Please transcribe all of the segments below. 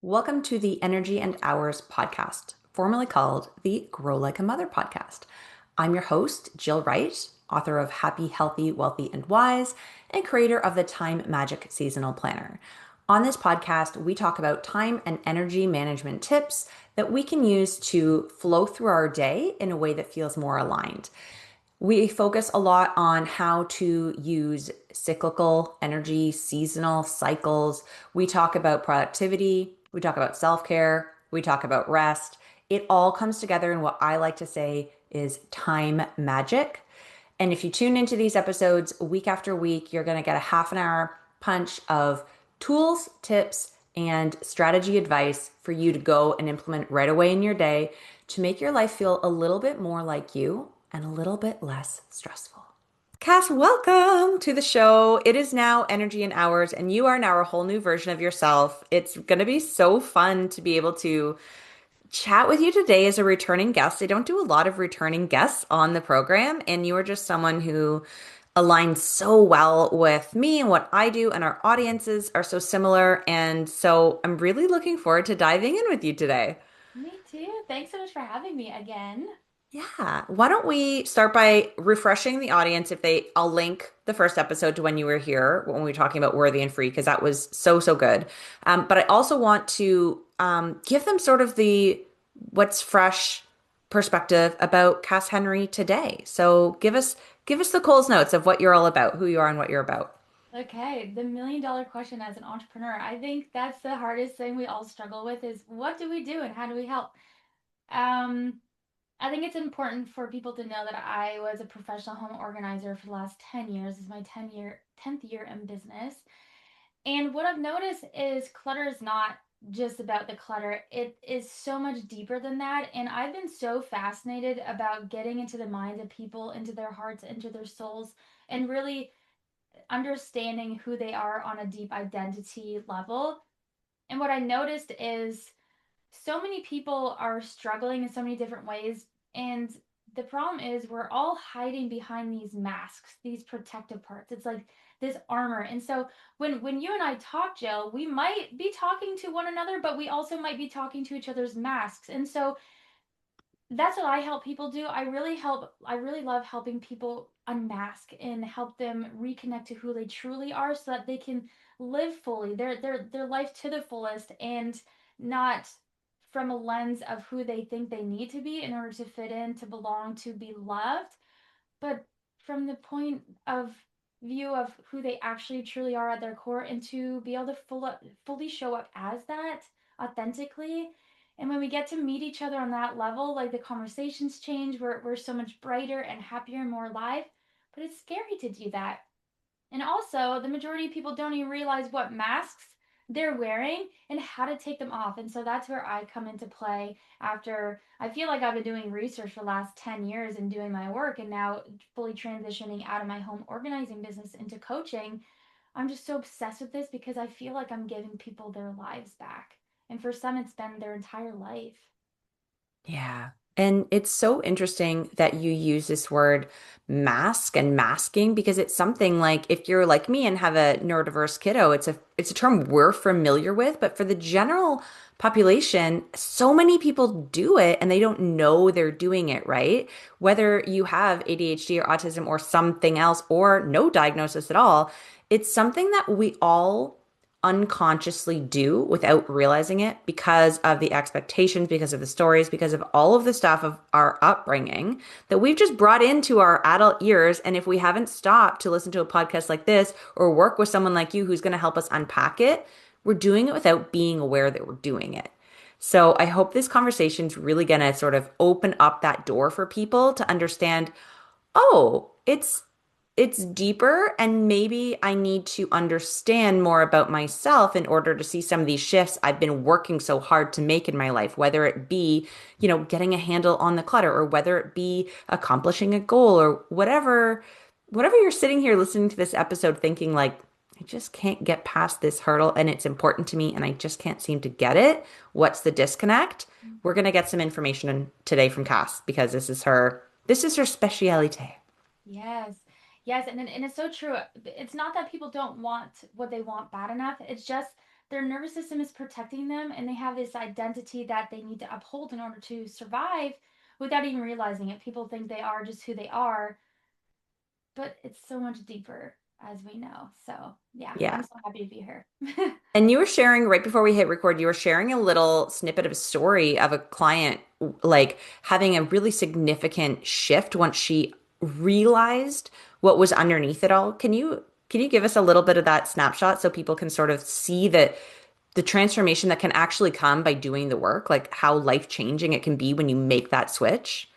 Welcome to the Energy and Hours podcast, formerly called the Grow Like a Mother podcast. I'm your host, Jill Wright, author of Happy, Healthy, Wealthy, and Wise, and creator of the Time Magic Seasonal Planner. On this podcast, we talk about time and energy management tips that we can use to flow through our day in a way that feels more aligned. We focus a lot on how to use cyclical energy, seasonal cycles. We talk about productivity. We talk about self-care. We talk about rest. It all comes together in what I like to say is time magic. And if you tune into these episodes week after week, you're going to get a half an hour punch of tools, tips, and strategy advice for you to go and implement right away in your day to make your life feel a little bit more like you and a little bit less stressful. Cass, welcome to the show. It is now Energy and Hours, and you are now a whole new version of yourself. It's going to be so fun to be able to chat with you today as a returning guest. I don't do a lot of returning guests on the program, and you are just someone who aligns so well with me and what I do, and our audiences are so similar. And so I'm really looking forward to diving in with you today. Me too. Thanks so much for having me again. Yeah. Why don't we start by refreshing the audience if I'll link the first episode to when you were here when we were talking about worthy and free, because that was so, so good. But I also want to give them sort of the what's fresh perspective about Cass Henry today. So give us the Coles notes of what you're all about, who you are and what you're about. Okay, the million-dollar question as an entrepreneur. I think that's the hardest thing we all struggle with is what do we do and how do we help? Um, I think it's important for people to know that I was a professional home organizer for the last 10 years. This is my 10th year in business. And what I've noticed is clutter is not just about the clutter. It is so much deeper than that. And I've been so fascinated about getting into the minds of people, into their hearts, into their souls, and really understanding who they are on a deep identity level. And what I noticed is so many people are struggling in so many different ways. And the problem is we're all hiding behind these masks, these protective parts. It's like this armor. And so when you and I talk, Jill, we might be talking to one another, but we also might be talking to each other's masks. And so that's what I help people do. I really love helping people unmask and help them reconnect to who they truly are so that they can live fully their life to the fullest and not from a lens of who they think they need to be in order to fit in, to belong, to be loved, but from the point of view of who they actually truly are at their core and to be able to fully show up as that authentically. And when we get to meet each other on that level, like the conversations change, we're so much brighter and happier and more alive. But it's scary to do that. And also, the majority of people don't even realize what masks they're wearing and how to take them off. And so that's where I come into play after I feel like I've been doing research for the last 10 years and doing my work and now fully transitioning out of my home organizing business into coaching. I'm just so obsessed with this because I feel like I'm giving people their lives back. And for some, it's been their entire life. Yeah. And it's so interesting that you use this word mask and masking because it's something like if you're like me and have a neurodiverse kiddo, it's a term we're familiar with, but for the general population, so many people do it and they don't know they're doing it, right? Whether you have ADHD or autism or something else or no diagnosis at all, it's something that we all unconsciously do without realizing it because of the expectations, because of the stories, because of all of the stuff of our upbringing that we've just brought into our adult ears. And if we haven't stopped to listen to a podcast like this or work with someone like you who's going to help us unpack it, we're doing it without being aware that we're doing it. So I hope this conversation is really going to sort of open up that door for people to understand, oh, it's deeper and maybe I need to understand more about myself in order to see some of these shifts I've been working so hard to make in my life, whether it be, getting a handle on the clutter or whether it be accomplishing a goal or whatever you're sitting here listening to this episode thinking like I just can't get past this hurdle and it's important to me and I just can't seem to get it. What's the disconnect? We're going to get some information today from Cass because this is her specialite. Yes. Yes, and it's so true. It's not that people don't want what they want bad enough. It's just their nervous system is protecting them, and they have this identity that they need to uphold in order to survive without even realizing it. People think they are just who they are, but it's so much deeper, as we know. So, yeah, I'm Yeah. so happy to be here. And you were sharing right before we hit record, you were sharing a little snippet of a story of a client like having a really significant shift once she realized what was underneath it all. Can you give us a little bit of that snapshot so people can sort of see that the transformation that can actually come by doing the work, like how life-changing it can be when you make that switch?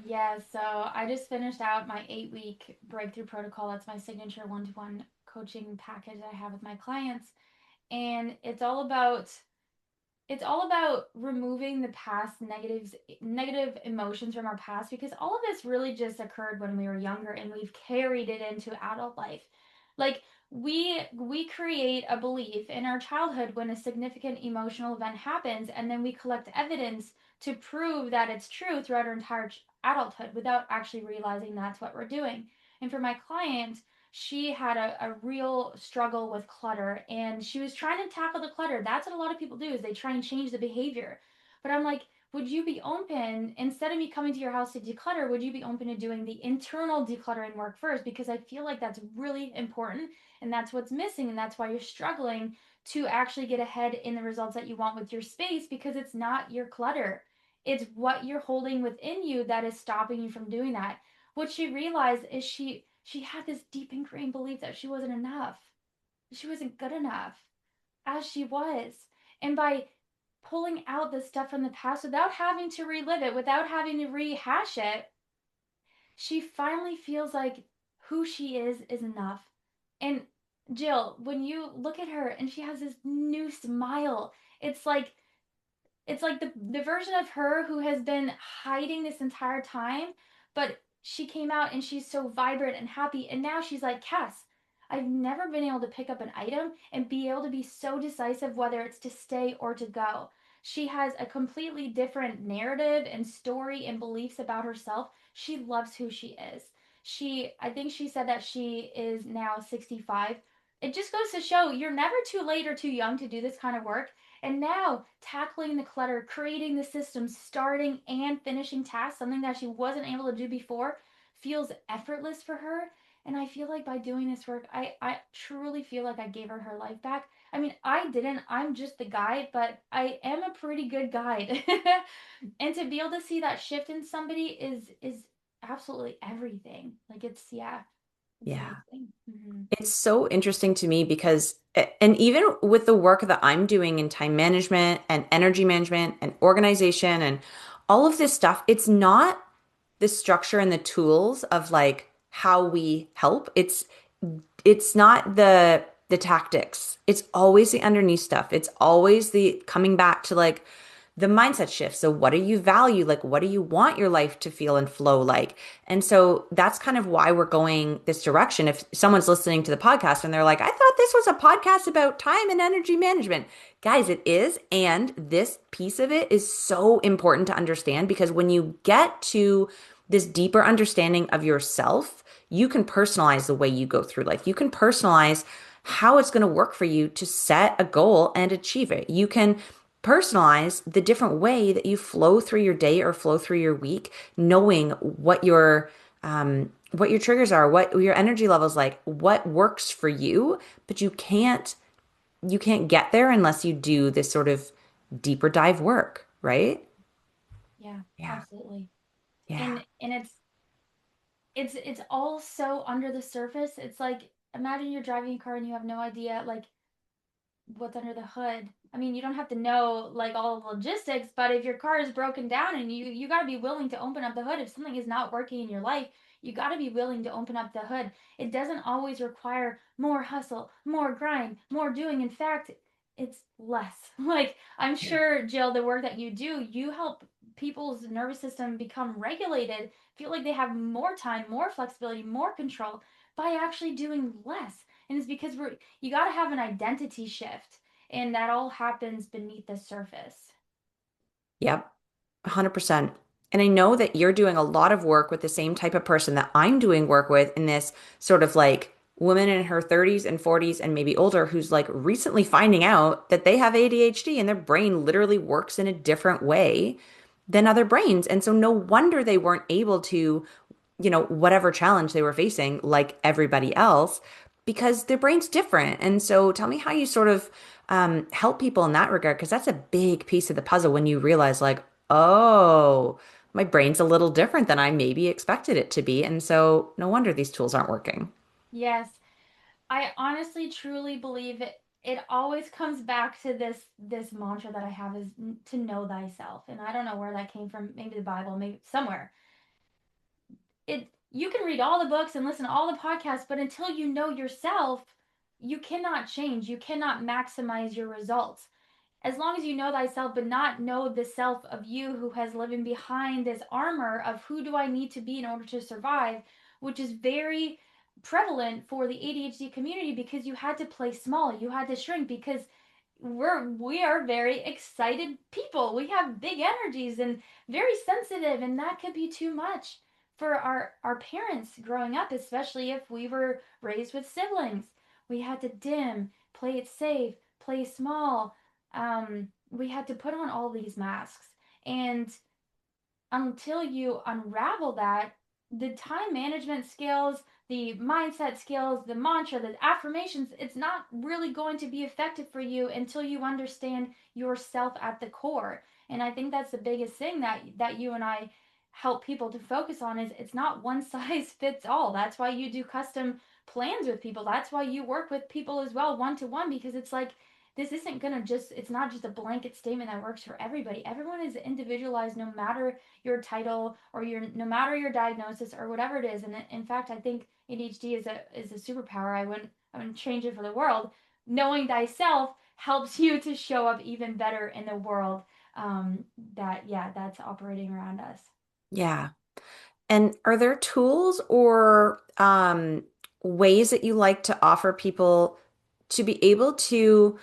Yeah, so I just finished out my 8 week breakthrough protocol. That's my signature one-to-one coaching package I have with my clients. And it's all about removing the past negative emotions from our past, because all of this really just occurred when we were younger and we've carried it into adult life. Like, we create a belief in our childhood when a significant emotional event happens, and then we collect evidence to prove that it's true throughout our entire adulthood without actually realizing that's what we're doing. And for my client, she had a real struggle with clutter, and she was trying to tackle the clutter. That's what a lot of people do, is they try and change the behavior. But I'm like, would you be open, instead of me coming to your house to declutter, would you be open to doing the internal decluttering work first? Because I feel like that's really important, and that's what's missing, and that's why you're struggling to actually get ahead in the results that you want with your space, because it's not your clutter. It's what you're holding within you that is stopping you from doing that. What she realized is she had this deep ingrained belief that she wasn't enough. She wasn't good enough as she was. And by pulling out the stuff from the past without having to relive it, without having to rehash it, she finally feels like who she is enough. And Jill, when you look at her and she has this new smile, it's like the version of her who has been hiding this entire time, but she came out and she's so vibrant and happy. And now she's like, Cass, I've never been able to pick up an item and be able to be so decisive whether it's to stay or to go. She has a completely different narrative and story and beliefs about herself. She loves who she is. I think she said that she is now 65. It just goes to show you're never too late or too young to do this kind of work. And now tackling the clutter, creating the systems, starting and finishing tasks, something that she wasn't able to do before, feels effortless for her. And I feel like by doing this work, I truly feel like I gave her life back. I mean, I didn't, I'm just the guide, but I am a pretty good guide. And to be able to see that shift in somebody is absolutely everything. Like, yeah, it's Yeah. amazing. Mm-hmm. It's so interesting to me because, and even with the work that I'm doing in time management and energy management and organization and all of this stuff, it's not the structure and the tools of like how we help. It's not the tactics. It's always the underneath stuff. It's always the coming back to like the mindset shift. So what do you value? Like what do you want your life to feel and flow like? And so that's kind of why we're going this direction. If someone's listening to the podcast and they're like, I thought this was a podcast about time and energy management. Guys, it is. And this piece of it is so important to understand because when you get to this deeper understanding of yourself, you can personalize the way you go through life. You can personalize how it's going to work for you to set a goal and achieve it. You can personalize the different way that you flow through your day or flow through your week, knowing what your triggers are, what your energy levels like, what works for you, but you can't get there unless you do this sort of deeper dive work, right? Yeah, Yeah. absolutely. Yeah. And it's all so under the surface. It's like, imagine you're driving a car and you have no idea like what's under the hood. I mean, you don't have to know like all the logistics, but if your car is broken down and you got to be willing to open up the hood. If something is not working in your life, you got to be willing to open up the hood. It doesn't always require more hustle, more grind, more doing. In fact, it's less. Like, I'm Yeah. sure, Jill, the work that you do, you help people's nervous system become regulated, feel like they have more time, more flexibility, more control by actually doing less. And it's because you got to have an identity shift, and that all happens beneath the surface. Yep. 100%. And I know that you're doing a lot of work with the same type of person that I'm doing work with in this sort of like woman in her 30s and 40s and maybe older who's like recently finding out that they have ADHD and their brain literally works in a different way than other brains. And so no wonder they weren't able to, whatever challenge they were facing, like everybody else, because their brain's different. And so tell me how you sort of help people in that regard, because that's a big piece of the puzzle when you realize, like, oh, my brain's a little different than I maybe expected it to be. And so no wonder these tools aren't working. Yes, I honestly truly believe it always comes back to this mantra that I have is to know thyself. And I don't know where that came from, maybe the Bible, maybe somewhere. It you can read all the books and listen to all the podcasts, but until you know yourself, you cannot change. You cannot maximize your results. As long as you know thyself, but not know the self of you who has living behind this armor of who do I need to be in order to survive, which is very prevalent for the ADHD community because you had to play small, you had to shrink because we are very excited people. We have big energies and very sensitive, and that could be too much for our parents growing up, especially if we were raised with siblings. We had to dim, play it safe, play small. We had to put on all these masks, and until you unravel that, the time management skills, the mindset skills, the mantra, the affirmations, it's not really going to be effective for you until you understand yourself at the core. And I think that's the biggest thing that you and I help people to focus on is it's not one size fits all. That's why you do custom plans with people. That's why you work with people as well one to one because it's like this isn't going to just it's not just a blanket statement that works for everybody. Everyone is individualized no matter your title or your no matter your diagnosis or whatever it is. And in fact, I think ADHD is a superpower. I wouldn't change it for the world. Knowing thyself helps you to show up even better in the world that yeah that's operating around us. Yeah. And are there tools or ways that you like to offer people to be able to,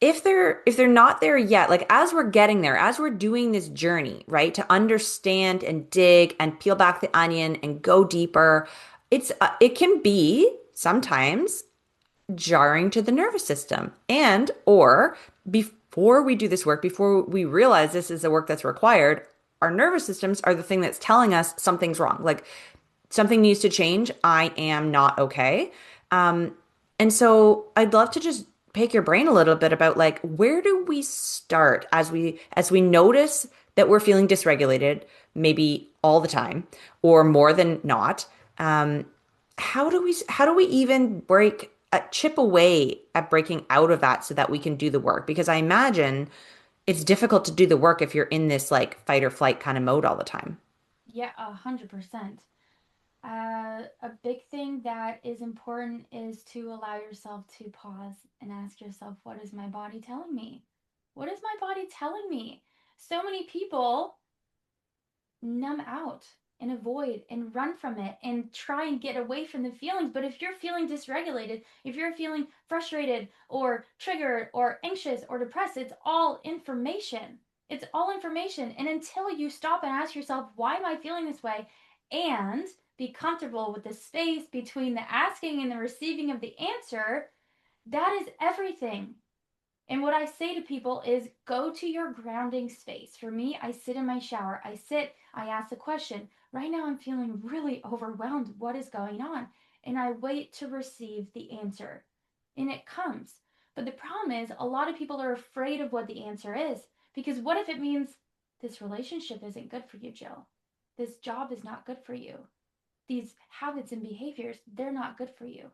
if they're not there yet, like as we're getting there, as we're doing this journey, right, to understand and dig and peel back the onion and go deeper, it can be sometimes jarring to the nervous system. And or before we do this work, before we realize this is the work that's required, our nervous systems are the thing that's telling us something's wrong. Like something needs to change. I am not okay. Um, and so I'd love to just pick your brain a little bit about like where do we start as we notice that we're feeling dysregulated, maybe all the time or more than not. Um, how do we even chip away at breaking out of that so that we can do the work? Because I imagine it's difficult to do the work if you're in this like fight or flight kind of mode all the time. Yeah, 100%. A big thing that is important is to allow yourself to pause and ask yourself, what is my body telling me? What is my body telling me? So many people numb out and avoid and run from it and try and get away from the feelings. But if you're feeling dysregulated, if you're feeling frustrated or triggered or anxious or depressed, it's all information. It's all information. And until you stop and ask yourself, why am I feeling this way? And be comfortable with the space between the asking and the receiving of the answer, that is everything. And what I say to people is go to your grounding space. For me, I sit in my shower. I ask the question. Right now, I'm feeling really overwhelmed. What is going on? And I wait to receive the answer. And it comes. But the problem is, a lot of people are afraid of what the answer is. Because what if it means this relationship isn't good for you, Jill? This job is not good for you. These habits and behaviors, they're not good for you.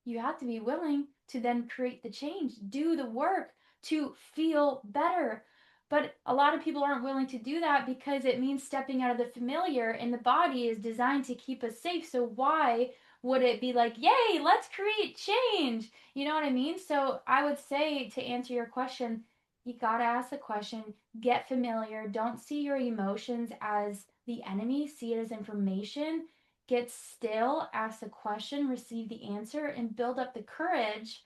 You have to be willing to then create the change, do the work to feel better. But a lot of people aren't willing to do that because it means stepping out of the familiar, and the body is designed to keep us safe. So, why would it be like, yay, let's create change? You know what I mean? So, I would say to answer your question, you got to ask the question, get familiar. Don't see your emotions as the enemy, see it as information. Get still, ask the question, receive the answer, and build up the courage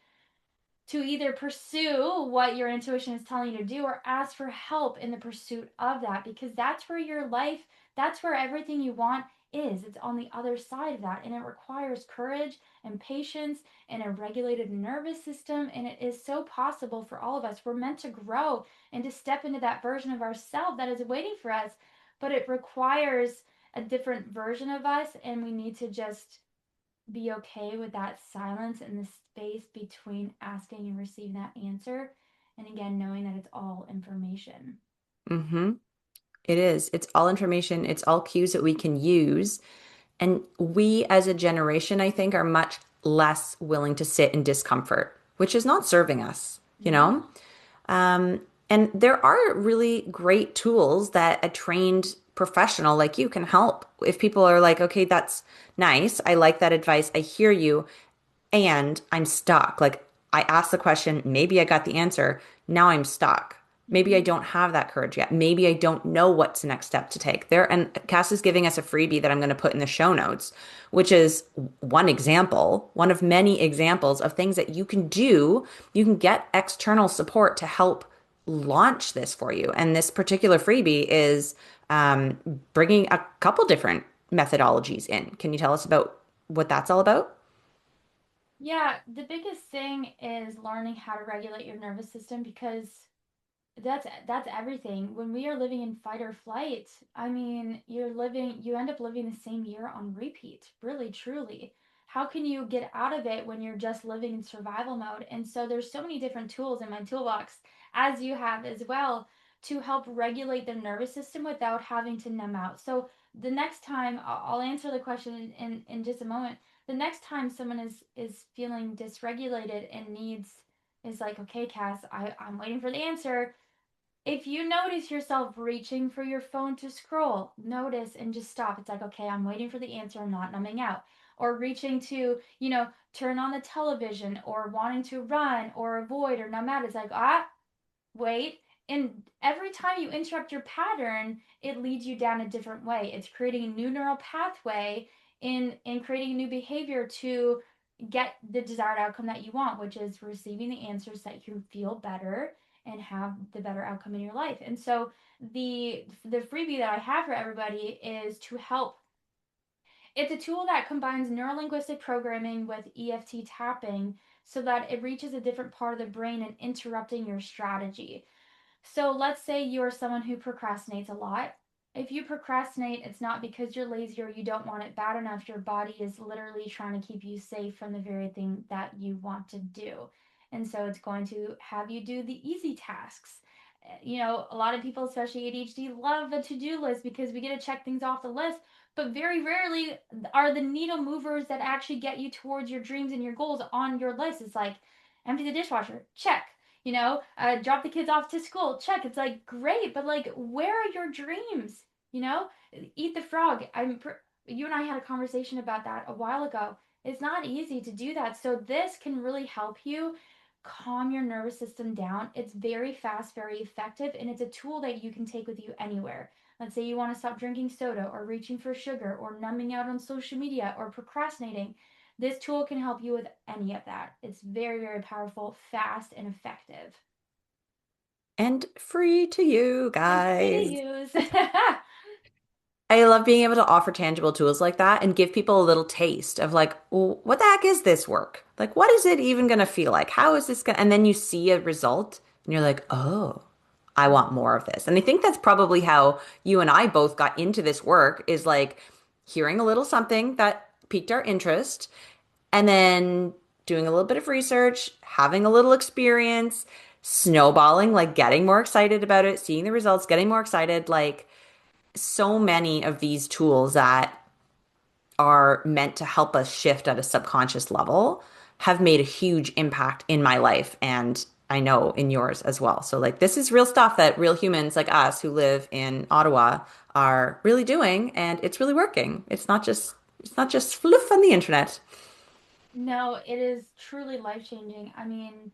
to either pursue what your intuition is telling you to do or ask for help in the pursuit of that because that's where your life, that's where everything you want is. It's on the other side of that, and it requires courage and patience and a regulated nervous system, and it is so possible for all of us. We're meant to grow and to step into that version of ourselves that is waiting for us, but it requires a different version of us, and we need to just be okay with that silence and the space between asking and receiving that answer. And again, knowing that it's all information. Mm-hmm. It is. It's all information. It's all cues that we can use. And we as a generation, I think, are much less willing to sit in discomfort, which is not serving us, you No. know? And there are really great tools that a trained professional like you can help. If people are like, okay, that's nice. I like that advice. I hear you and I'm stuck. Like I asked the question, maybe I got the answer. Now I'm stuck. Maybe I Mm-hmm. don't have that courage yet. Maybe I don't know what's the next step to take. There and Cass is giving us a freebie that I'm going to put in the show notes, which is one example, one of many examples of things that you can do. You can get external support to help launch this for you. And this particular freebie is um, bringing a couple different methodologies in. Can you tell us about what that's all about? Yeah, the biggest thing is learning how to regulate your nervous system because that's everything. When we are living in fight or flight, I mean, you end up living the same year on repeat, really, truly. How can you get out of it when you're just living in survival mode? And so there's so many different tools in my toolbox, as you have as well, to help regulate the nervous system without having to numb out. So the next time, I'll answer the question in just a moment. The next time someone is feeling dysregulated and needs is like, okay, Cass, I'm waiting for the answer. If you notice yourself reaching for your phone to scroll, notice and just stop. It's like, okay, I'm waiting for the answer, I'm not numbing out. Or reaching to, turn on the television or wanting to run or avoid or numb out. It's like, wait. And every time you interrupt your pattern, it leads you down a different way. It's creating a new neural pathway in creating a new behavior to get the desired outcome that you want, which is receiving the answers that you feel better and have the better outcome in your life. And so the freebie that I have for everybody is to help. It's a tool that combines neurolinguistic programming with EFT tapping so that it reaches a different part of the brain and interrupting your strategy. So let's say you're someone who procrastinates a lot. If you procrastinate, it's not because you're lazy or you don't want it bad enough. Your body is literally trying to keep you safe from the very thing that you want to do. And so it's going to have you do the easy tasks. A lot of people, especially ADHD, love a to do list because we get to check things off the list, but very rarely are the needle movers that actually get you towards your dreams and your goals on your list. It's like empty the dishwasher, check. Drop the kids off to school, check. It's like great, but like, where are your dreams? You know, eat the frog. You and I had a conversation about that a while ago. It's not easy to do that. So this can really help you calm your nervous system down. It's very fast, very effective, and it's a tool that you can take with you anywhere. Let's say you want to stop drinking soda or reaching for sugar or numbing out on social media or procrastinating. This tool can help you with any of that. It's very, very powerful, fast, and effective. And free to you And free to guys. use. I love being able to offer tangible tools like that and give people a little taste of like, well, what the heck is this work? Like, what is it even going to feel like? How is this going to? And then you see a result and you're like, oh, I want more of this. And I think that's probably how you and I both got into this work is like hearing a little something that piqued our interest and then doing a little bit of research, having a little experience, snowballing, like getting more excited about it, seeing the results, getting more excited, like so many of these tools that are meant to help us shift at a subconscious level have made a huge impact in my life and I know in yours as well. So like this is real stuff that real humans like us who live in Ottawa are really doing and it's really working. It's not just fluff on the internet. No, it is truly life changing. I mean,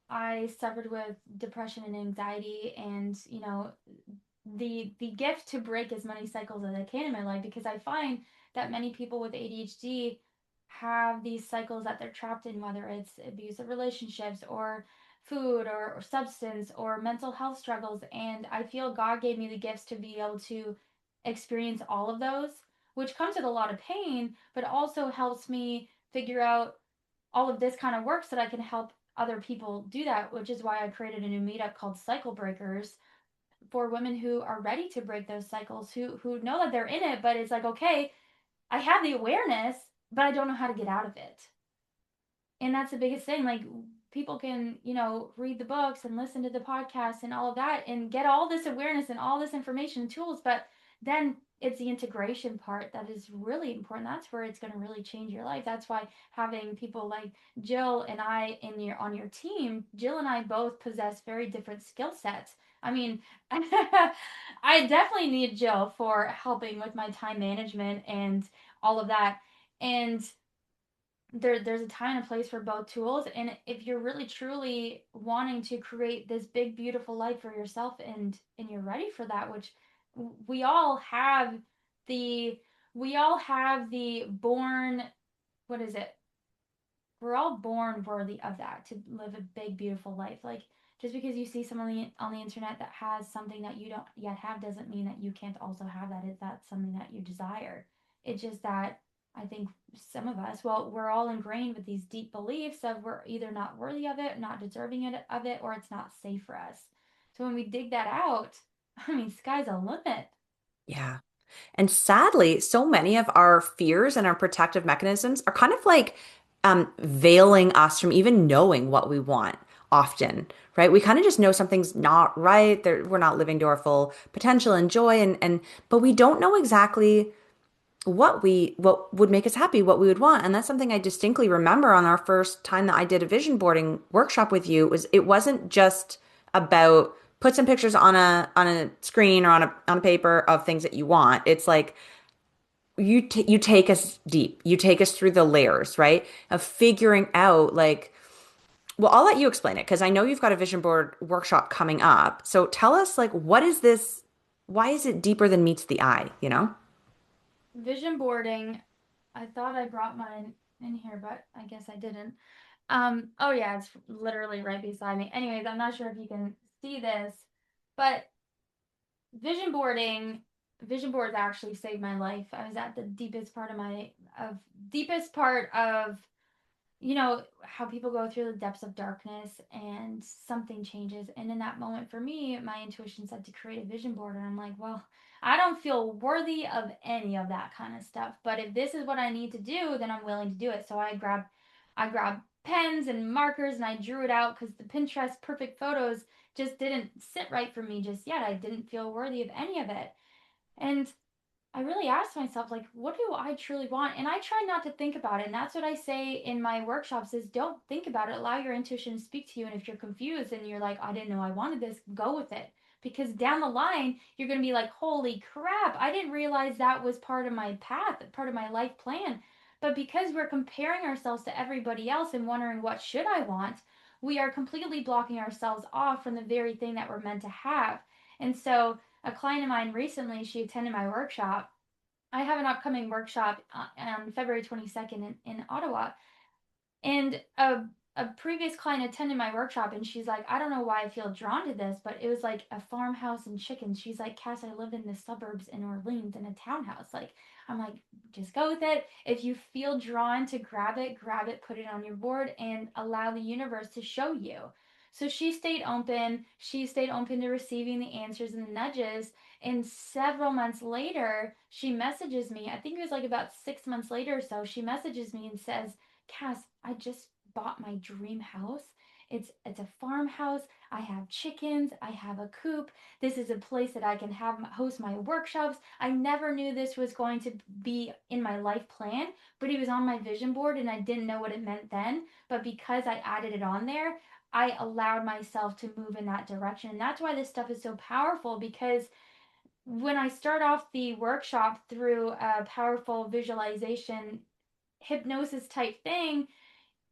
I suffered with depression and anxiety, and the gift to break as many cycles as I can in my life, because I find that many people with ADHD have these cycles that they're trapped in, whether it's abusive relationships or food or substance or mental health struggles. And I feel God gave me the gifts to be able to experience all of those which comes with a lot of pain, but also helps me figure out all of this kind of work so that I can help other people do that, which is why I created a new meetup called Cycle Breakers for women who are ready to break those cycles, who know that they're in it, but it's like, okay, I have the awareness, but I don't know how to get out of it. And that's the biggest thing. Like, people can, read the books and listen to the podcasts and all of that and get all this awareness and all this information and tools, but then it's the integration part that is really important. That's where it's going to really change your life. That's why having people like Jill and I in your on your team, Jill and I both possess very different skill sets. I mean, I definitely need Jill for helping with my time management and all of that. And there's a time and a place for both tools, and if you're really truly wanting to create this big beautiful life for yourself, and you're ready for that, which we all have the we all have the born, what is it, we're all born worthy of that, to live a big beautiful life. Like, just because you see someone on the internet that has something that you don't yet have doesn't mean that you can't also have that if that's something that you desire. It's just that I think some of us, well, we're all ingrained with these deep beliefs of we're either not worthy of it, not deserving of it, or it's not safe for us. So when we dig that out, I mean, sky's the limit. Yeah. And sadly, so many of our fears and our protective mechanisms are kind of like veiling us from even knowing what we want often, right? We kind of just know something's not right, that we're not living to our full potential and joy, and but we don't know exactly what would make us happy, what we would want. And that's something I distinctly remember on our first time that I did a vision boarding workshop with you. Was it wasn't just about put some pictures on a screen or on a paper of things that you want. It's like you take us deep. You take us through the layers, right? Of figuring out like, well, I'll let you explain it because I know you've got a vision board workshop coming up. So tell us like what is this? Why is it deeper than meets the eye, you know? Vision boarding, I thought I brought mine in here, but I guess I didn't. Oh yeah, it's literally right beside me. Anyways, I'm not sure if you can see this, but vision boarding, vision boards actually saved my life. I was at the deepest part of, how people go through the depths of darkness and something changes. And in that moment, for me, my intuition said to create a vision board. And I'm like, well, I don't feel worthy of any of that kind of stuff. But if this is what I need to do, then I'm willing to do it. So I grabbed pens and markers and I drew it out because the Pinterest perfect photos just didn't sit right for me just yet. I didn't feel worthy of any of it. And I really asked myself, like, what do I truly want? And I try not to think about it. And that's what I say in my workshops is don't think about it. Allow your intuition to speak to you. And if you're confused and you're like, I didn't know I wanted this, go with it. Because down the line, you're going to be like, holy crap, I didn't realize that was part of my path, part of my life plan. But because we're comparing ourselves to everybody else and wondering, what should I want? We are completely blocking ourselves off from the very thing that we're meant to have. And so, a client of mine recently, she attended my workshop. I have an upcoming workshop on February 22nd in Ottawa. And a previous client attended my workshop and she's like, I don't know why I feel drawn to this, but it was like a farmhouse and chickens. She's like, Cass, I live in the suburbs in Orleans in a townhouse. Like, I'm like, just go with it. If you feel drawn to grab it, put it on your board, and allow the universe to show you. So she stayed open. She stayed open to receiving the answers and the nudges. And several months later, she messages me. I think it was like about 6 months later or so. She messages me and says, Cass, I just bought my dream house. It's a farmhouse. I have chickens. I have a coop. This is a place that I can have host my workshops. I never knew this was going to be in my life plan, but it was on my vision board and I didn't know what it meant then. But because I added it on there, I allowed myself to move in that direction. And that's why this stuff is so powerful, because when I start off the workshop through a powerful visualization hypnosis type thing,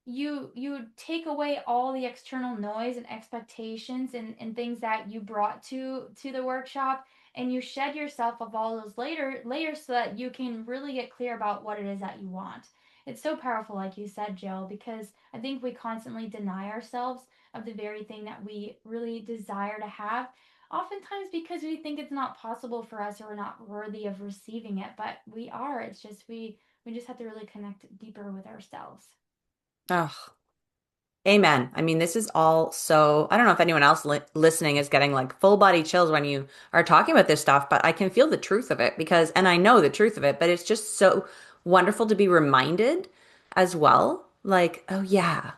you take away all the external noise and expectations and things that you brought to the workshop, and you shed yourself of all those layers so that you can really get clear about what it is that you want. It's so powerful, like you said, Jill, because I think we constantly deny ourselves of the very thing that we really desire to have. oftentimes because we think it's not possible for us or we're not worthy of receiving it, but we are. It's just we just have to really connect deeper with ourselves. Oh, amen. I mean, this is all so, I don't know if anyone else listening is getting like full body chills when you are talking about this stuff, but I can feel the truth of it because, and I know the truth of it, but it's just so wonderful to be reminded as well. Like, oh yeah,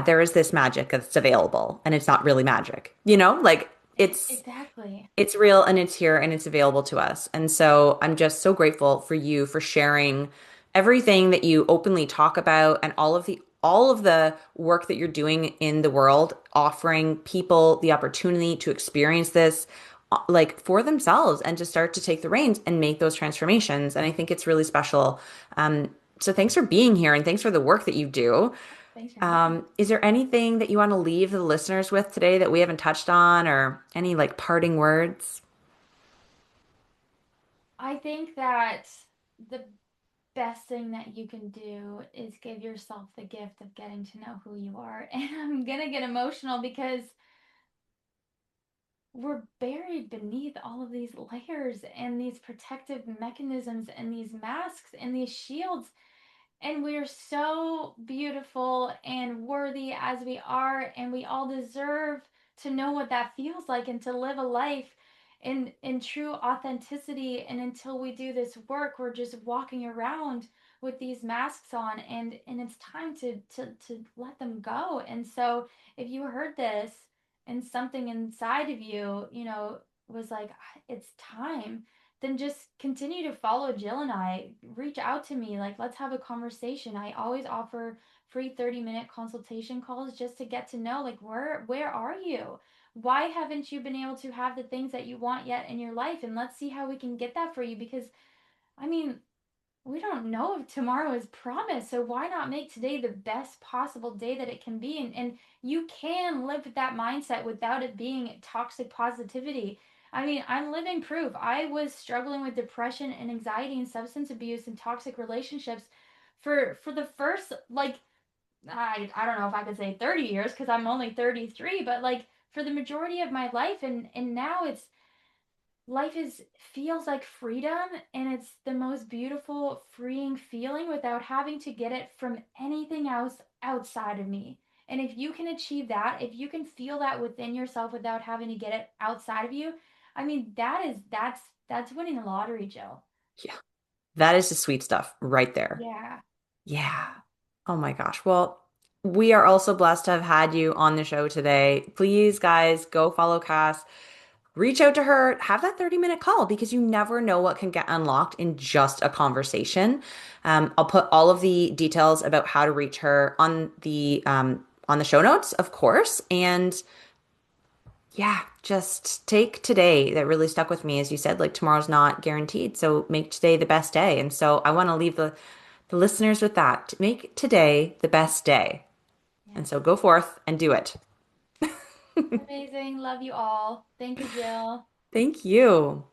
there is this magic that's available and it's not really magic. You know, like Exactly. it's real and it's here and it's available to us. And so I'm just so grateful for you for sharing everything that you openly talk about and all of the work that you're doing in the world, offering people the opportunity to experience this like for themselves and to start to take the reins and make those transformations. And I think it's really special. So thanks for being here and thanks for the work that you do. Thanks for having me. Is there anything that you want to leave the listeners with today that we haven't touched on or any like parting words? I think that the best thing that you can do is give yourself the gift of getting to know who you are. And I'm going to get emotional because we're buried beneath all of these layers and these protective mechanisms and these masks and these shields. And we're so beautiful and worthy as we are, and we all deserve to know what that feels like and to live a life in true authenticity. And until we do this work, we're just walking around with these masks on, and it's time to let them go. And so if you heard this and something inside of you, was like, it's time, then just continue to follow Jill and I. Reach out to me. Like, let's have a conversation. I always offer free 30-minute consultation calls just to get to know, like, where are you? Why haven't you been able to have the things that you want yet in your life? And let's see how we can get that for you, because I mean, we don't know if tomorrow is promised. So why not make today the best possible day that it can be? And you can live with that mindset without it being toxic positivity. I mean, I'm living proof. I was struggling with depression and anxiety and substance abuse and toxic relationships for the first, like, I don't know if I could say 30 years because I'm only 33, but like for the majority of my life, and now it's life is feels like freedom, and it's the most beautiful freeing feeling without having to get it from anything else outside of me. And if you can achieve that, if you can feel that within yourself without having to get it outside of you, I mean, that's winning the lottery, Jill. Yeah, that is the sweet stuff right there. Yeah. Yeah. Oh my gosh. Well, we are also blessed to have had you on the show today. Please, guys, go follow Cass. Reach out to her, have that 30-minute call because you never know what can get unlocked in just a conversation. I'll put all of the details about how to reach her on the show notes, of course. And yeah, just take today. That really stuck with me, as you said, like tomorrow's not guaranteed. So make today the best day. And so I want to leave the listeners with that. Make today the best day. And Yes. so go forth and do it. Amazing. Love you all. Thank you, Jill. Thank you.